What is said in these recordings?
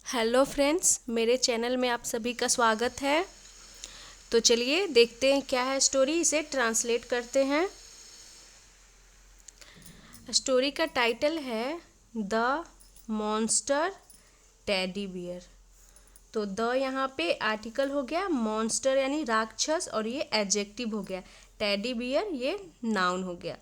Hello friends, मेरे channel में आप सभी का स्वागत है। तो चलिए देखते हैं क्या है स्टोरी, इसे ट्रांसलेट करते हैं। स्टोरी का टाइटल है द मॉन्स्टर टेडी बियर। तो द यहाँ पे आर्टिकल हो गया, मॉन्स्टर यानी राक्षस और ये एडजेक्टिव हो गया, टेडी बियर ये नाउन हो गया।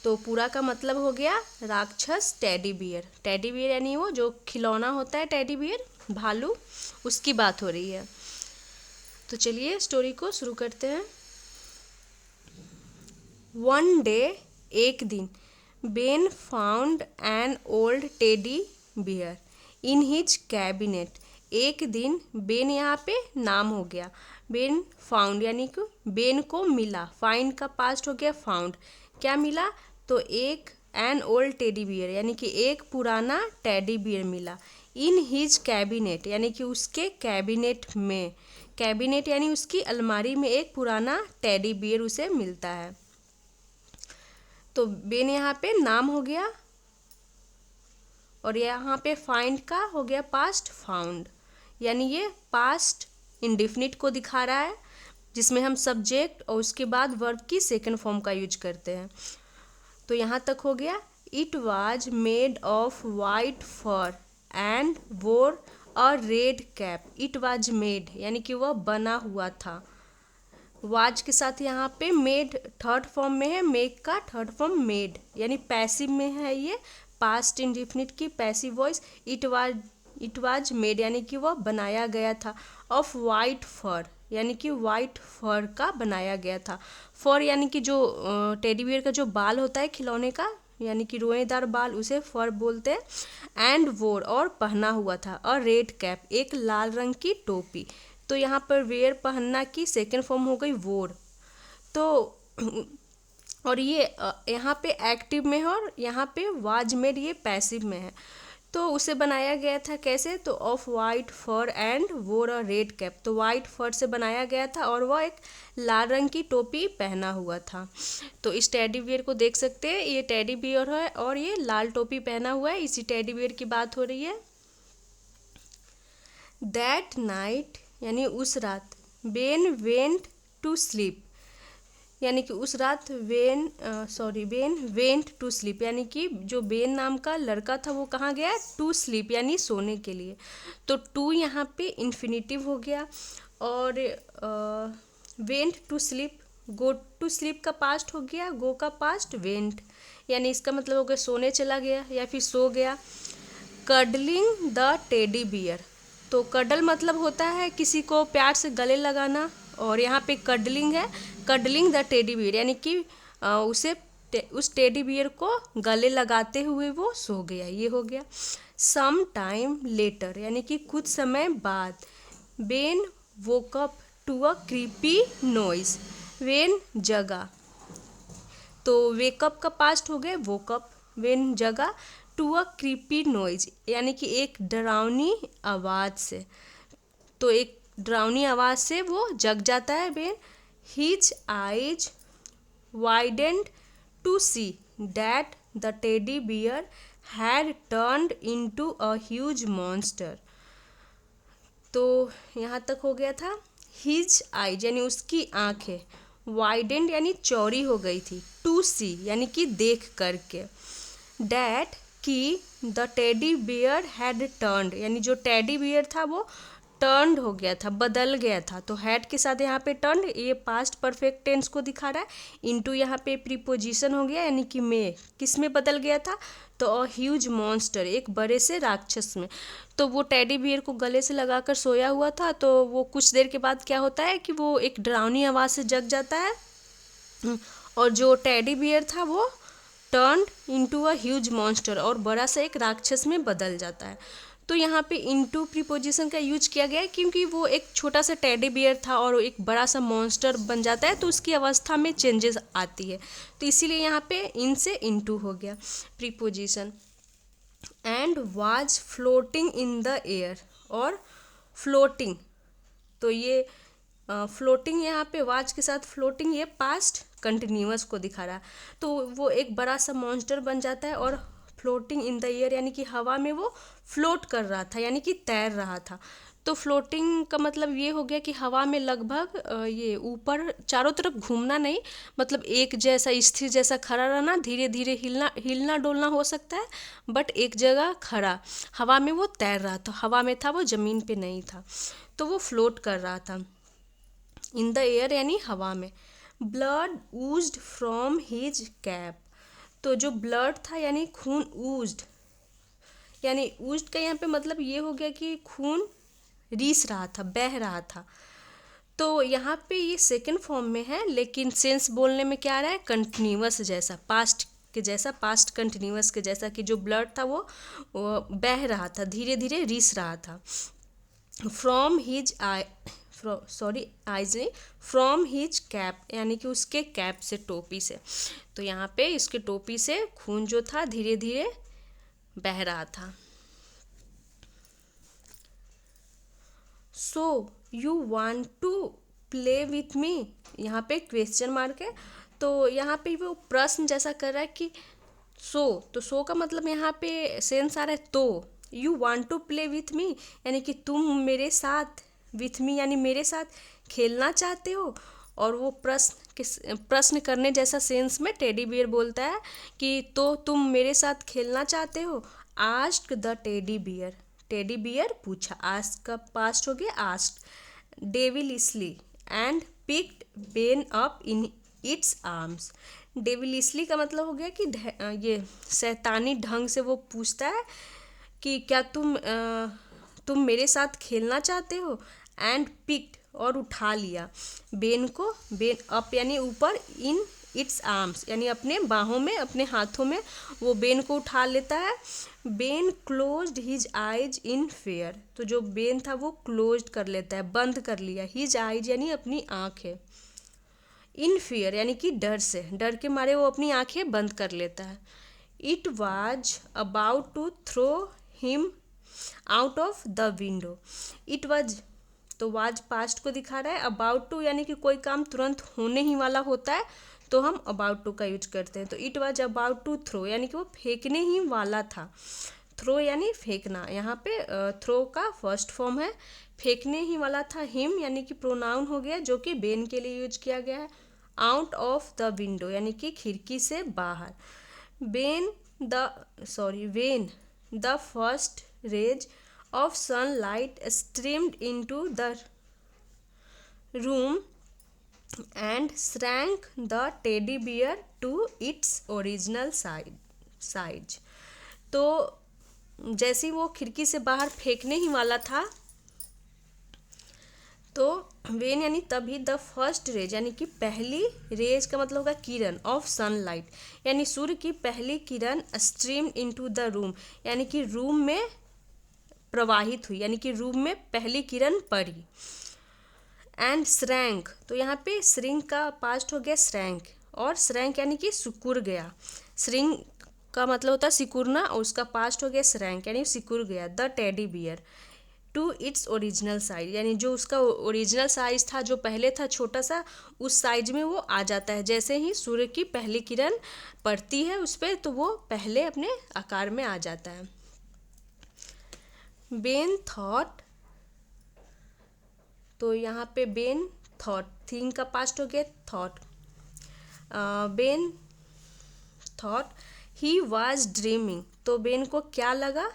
तो पूरा का मतलब हो गया राक्षस टेडी बियर। टेडी बियर यानी वो जो खिलौना होता है, टेडी बियर भालू, उसकी बात हो रही है। तो चलिए स्टोरी को शुरू करते हैं। वन डे, एक दिन, Ben found an old teddy bear in his cabinet. एक दिन बेन यहाँ पे नाम हो गया, बेन फाउंड यानी कि बेन को मिला, फाइंड का पास्ट हो गया फाउंड। क्या मिला? तो एक एन ओल्ड टेडी बियर यानी कि एक पुराना टेडी बियर मिला। इन हिज कैबिनेट यानी कि उसके कैबिनेट में, कैबिनेट यानी उसकी अलमारी में एक पुराना टेडी बियर उसे मिलता है। तो बेन यहाँ पे नाम हो गया और यहाँ पे फाइंड का हो गया पास्ट फाउंड, यानी ये पास्ट इंडेफिनिट को दिखा रहा है, जिसमें हम सब्जेक्ट और उसके बाद वर्ब की सेकंड फॉर्म का यूज करते हैं। तो यहाँ तक हो गया। It was made of white fur and wore a red cap. It was made यानी कि वह बना हुआ था। वाज के साथ यहाँ पे मेड थर्ड फॉर्म में है, मेक का थर्ड फॉर्म मेड यानी पैसिव में है, ये पास्ट इंडेफिनिट की passive voice. It was made यानी कि वह बनाया गया था। ऑफ वाइट फर यानी कि वाइट फर का बनाया गया था। फर यानी कि जो टेडी बियर का जो बाल होता है खिलौने का, यानी कि रोएदार बाल, उसे फर बोलते हैं। एंड वोर और पहना हुआ था, और रेड कैप एक लाल रंग की टोपी। तो यहाँ पर वेयर पहनना की सेकेंड फॉर्म हो गई वोर। तो और ये यहाँ पे एक्टिव में है और यहाँ पे वाज मेड ये पैसिव में है। तो उसे बनाया गया था कैसे? तो of white fur and wore a red cap. तो वाइट फर से बनाया गया था और वह एक लाल रंग की टोपी पहना हुआ था। तो इस टेडी बियर को देख सकते हैं, ये टेडी बियर है और ये लाल टोपी पहना हुआ है, इसी टेडी बियर की बात हो रही है। दैट नाइट यानी उस रात, बेन वेंट टू स्लीप यानी कि उस रात बेन वेंट टू स्लीप यानी कि जो बेन नाम का लड़का था वो कहाँ गया? टू स्लीप यानी सोने के लिए। तो टू यहाँ पे इन्फिनिटिव हो गया और went to sleep, go to sleep का पास्ट हो गया, गो का पास्ट वेंट, यानी इसका मतलब हो गया सोने चला गया या फिर सो गया। Cuddling the teddy beer. तो कडल मतलब होता है किसी को प्यार से गले लगाना, और यहाँ पे कडलिंग है, कडलिंग द टेडी बियर यानी कि उस टेडी बियर को गले लगाते हुए वो सो गया, ये हो गया। सम टाइम लेटर यानी कि कुछ समय बाद, Ben woke up to a creepy noise, Ben जगा। तो वेकअप का पास्ट हो गया वोकअप, वेन जगा, टू अ क्रीपी नॉइज यानी कि एक डरावनी आवाज़ से। तो एक डरावनी आवाज़ से वो जग जाता है Ben. His eyes widened to see that the teddy bear had turned into a huge monster. तो यहाँ तक हो गया था। हिज आइज यानी उसकी आंखें, वाइडेंड यानी चौड़ी हो गई थी, टू सी यानी कि देख करके, डैट कि the teddy bear had turned यानी जो टेडी बियर था वो टर्न्ड हो गया था, बदल गया था। तो हैड के साथ यहाँ पे टर्न्ड, ये पास्ट परफेक्ट टेंस को दिखा रहा है। इनटू यहाँ पे प्रीपोजिशन हो गया यानी कि में, किस में बदल गया था? तो अ ह्यूज मॉन्स्टर, एक बड़े से राक्षस में। तो वो टेडी बियर को गले से लगाकर सोया हुआ था, तो वो कुछ देर के बाद क्या होता है कि वो एक डरावनी आवाज़ से जग जाता है और जो टेडी बियर था वो turned into a huge monster और बड़ा सा एक राक्षस में बदल जाता है। तो यहाँ पे इनटू प्रीपोजिशन का यूज किया गया है क्योंकि वो एक छोटा सा टेडी बियर था और एक बड़ा सा मॉन्स्टर बन जाता है, तो उसकी अवस्था में चेंजेस आती है, तो इसीलिए यहाँ पे इन से इनटू हो गया preposition. And was floating in the air, और फ्लोटिंग, तो ये फ्लोटिंग यहाँ पे वाज के साथ फ्लोटिंग, ये पास्ट कंटिन्यूअस को दिखा रहा है। तो वो एक बड़ा सा मॉन्स्टर बन जाता है और फ्लोटिंग इन द एयर यानी कि हवा में वो फ्लोट कर रहा था यानी कि तैर रहा था। तो फ्लोटिंग का मतलब ये हो गया कि हवा में लगभग ये ऊपर चारों तरफ घूमना नहीं, मतलब एक जैसा स्थिर जैसा खड़ा रहना, धीरे धीरे हिलना हिलना डोलना हो सकता है, बट एक जगह खड़ा हवा में वो तैर रहा था, हवा में था वो, ज़मीन पे नहीं था। तो वो फ्लोट कर रहा था इन द एयर यानी हवा में। ब्लड ऊज्ड फ्रॉम हिज कैप, तो जो ब्लड था यानी खून, ऊज्ड यानी ऊज्ड का यहाँ पे मतलब ये हो गया कि खून रीस रहा था, बह रहा था। तो यहाँ पे ये सेकंड फॉर्म में है, लेकिन सेंस बोलने में क्या आ रहा है, कंटिन्यूअस जैसा, पास्ट के जैसा, पास्ट कंटिन्यूअस के जैसा, कि जो ब्लड था वो बह रहा था, धीरे धीरे रीस रहा था। फ्रॉम हिज आई आइज नहीं, फ्रॉम हिज कैप यानी कि उसके कैप से, टोपी से। तो यहाँ पे इसके टोपी से खून जो था धीरे धीरे बह रहा था। So you want to play with me, यहाँ पे क्वेश्चन मार्क है। तो यहाँ पे वो प्रश्न जैसा कर रहा है कि तो सो का मतलब यहाँ पे सेंस आ रहा है तो। You want to play with me यानी कि तुम मेरे साथ, विथ मी यानी मेरे साथ खेलना चाहते हो। और वो प्रश्न करने जैसा सेंस में टेडी बियर बोलता है कि तो तुम मेरे साथ खेलना चाहते हो। Asked the teddy bear, teddy bear पूछा, आस्क का पास्ट हो गया asked, devilishly and picked Ben up in its arms. Devilishly का मतलब हो गया कि ये शैतानी ढंग से वो पूछता है कि क्या तुम मेरे साथ खेलना चाहते हो। एंड पिक्ड और उठा लिया, बेन को, बेन अप यानी ऊपर, इन इट्स आर्म्स यानी अपने बाहों में, अपने हाथों में वो बेन को उठा लेता है। बेन क्लोज्ड हिज आइज इन फेयर, तो जो बेन था वो क्लोज्ड कर लेता है, बंद कर लिया, हिज आइज यानी अपनी आँखें, इन फियर यानी कि डर से, डर के मारे वो अपनी आंखें बंद कर लेता है। It was about to throw him out of the window. It was, तो वाज पास्ट को दिखा रहा है, अबाउट टू यानी कि कोई काम तुरंत होने ही वाला होता है तो हम अबाउट टू का यूज करते हैं। तो it was about to throw यानी कि वो फेंकने ही वाला था, थ्रो यानी फेंकना, यहाँ पे थ्रो का फर्स्ट फॉर्म है, फेंकने ही वाला था। हिम यानी कि प्रोनाउन हो गया जो कि बेन के लिए यूज किया गया है। आउट ऑफ द विंडो यानी कि खिड़की से बाहर। When the first rays of sunlight streamed into the room and shrank the teddy bear to its original size. तो जैसे ही वो खिड़की से बाहर फेंकने ही वाला था, तो वेन यानी तभी, द फर्स्ट रेज यानी कि पहली, रेज का मतलब होगा किरण, ऑफ सनलाइट यानी सूर्य की पहली किरण, स्ट्रीम इनटू द रूम यानी कि रूम में प्रवाहित हुई, यानी कि रूम में पहली किरण पड़ी। एंड श्रैंक, तो यहाँ पे श्रिंक का पास्ट हो गया श्रैंक, और श्रैंक यानी कि सिकुड़ गया। श्रिंक का मतलब होता है सिकुड़ना, और उसका पास्ट हो गया श्रैंक यानी सिकुड़ गया। The teddy bear to its original size यानी जो उसका ओरिजिनल साइज था, जो पहले था छोटा सा, उस साइज में वो आ जाता है। जैसे ही सूर्य की पहली किरण पड़ती है उस पर, तो वो पहले अपने आकार में आ जाता है। बेन थॉट, तो यहाँ पे बेन थॉट, थिंक का पास्ट हो गया thought. Ben thought he was dreaming, तो बेन को क्या लगा,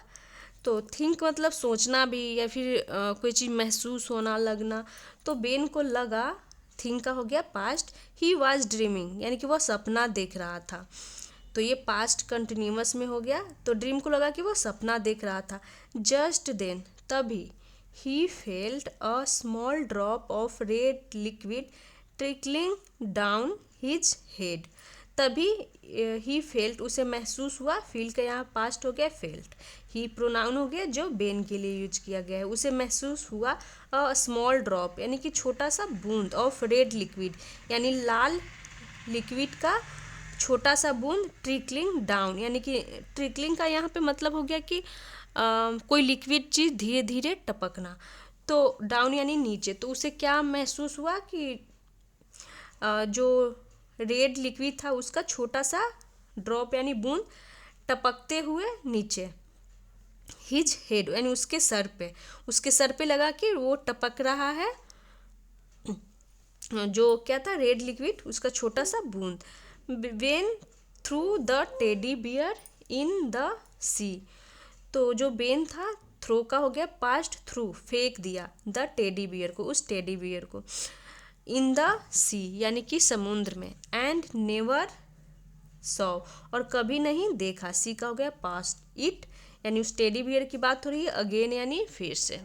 तो थिंक मतलब सोचना भी या फिर कोई चीज़ महसूस होना, लगना। तो बेन को लगा, थिंक का हो गया पास्ट, ही वाज ड्रीमिंग यानी कि वो सपना देख रहा था। तो ये पास्ट कंटिन्यूअस में हो गया, तो ड्रीम को लगा कि वो सपना देख रहा था। जस्ट देन, तभी, he felt a small drop of red liquid trickling down his head, तभी ही फेल्ट, उसे महसूस हुआ, फील का यहाँ पास्ट हो गया फेल्ट, ही प्रोनाउन हो गया जो बेन के लिए यूज किया गया है। उसे महसूस हुआ अ स्मॉल ड्रॉप यानी कि छोटा सा बूंद, ऑफ रेड लिक्विड यानी लाल लिक्विड का छोटा सा बूंद, ट्रिकलिंग डाउन यानी कि ट्रिकलिंग का यहाँ पे मतलब हो गया कि कोई लिक्विड चीज़ धीरे धीरे टपकना, तो डाउन यानी नीचे। तो उसे क्या महसूस हुआ कि जो रेड लिक्विड था उसका छोटा सा ड्रॉप यानी बूंद टपकते हुए नीचे। हिज हेड यानी उसके सर पे लगा कि वो टपक रहा है जो क्या था, रेड लिक्विड, उसका छोटा सा बूंद। When threw the teddy bear in the sea. तो जो बेन था, थ्रो का हो गया पास्ट थ्रू, फेंक दिया, द टेडी बियर को, उस टेडी बियर को, इन द सी यानी कि समुद्र में, एंड नेवर सॉ और कभी नहीं देखा, सी का हो गया पास्ट, इट यानी उस टेडी बियर की बात हो रही है, अगेन यानी फिर से।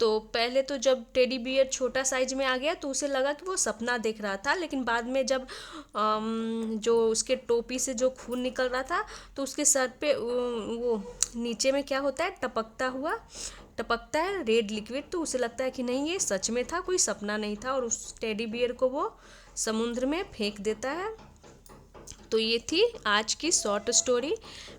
तो पहले तो जब टेडी बियर छोटा साइज में आ गया तो उसे लगा कि वो सपना देख रहा था, लेकिन बाद में जब जो उसके टोपी से जो खून निकल रहा था तो उसके सर पे वो नीचे में क्या होता है, टपकता है रेड लिक्विड, तो उसे लगता है कि नहीं ये सच में था, कोई सपना नहीं था, और उस टेडी बियर को वो समुद्र में फेंक देता है। तो ये थी आज की शॉर्ट स्टोरी।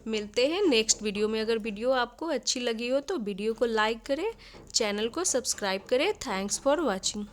मिलते हैं नेक्स्ट वीडियो में। अगर वीडियो आपको अच्छी लगी हो तो वीडियो को लाइक करें, चैनल को सब्सक्राइब करें। Thanks for watching.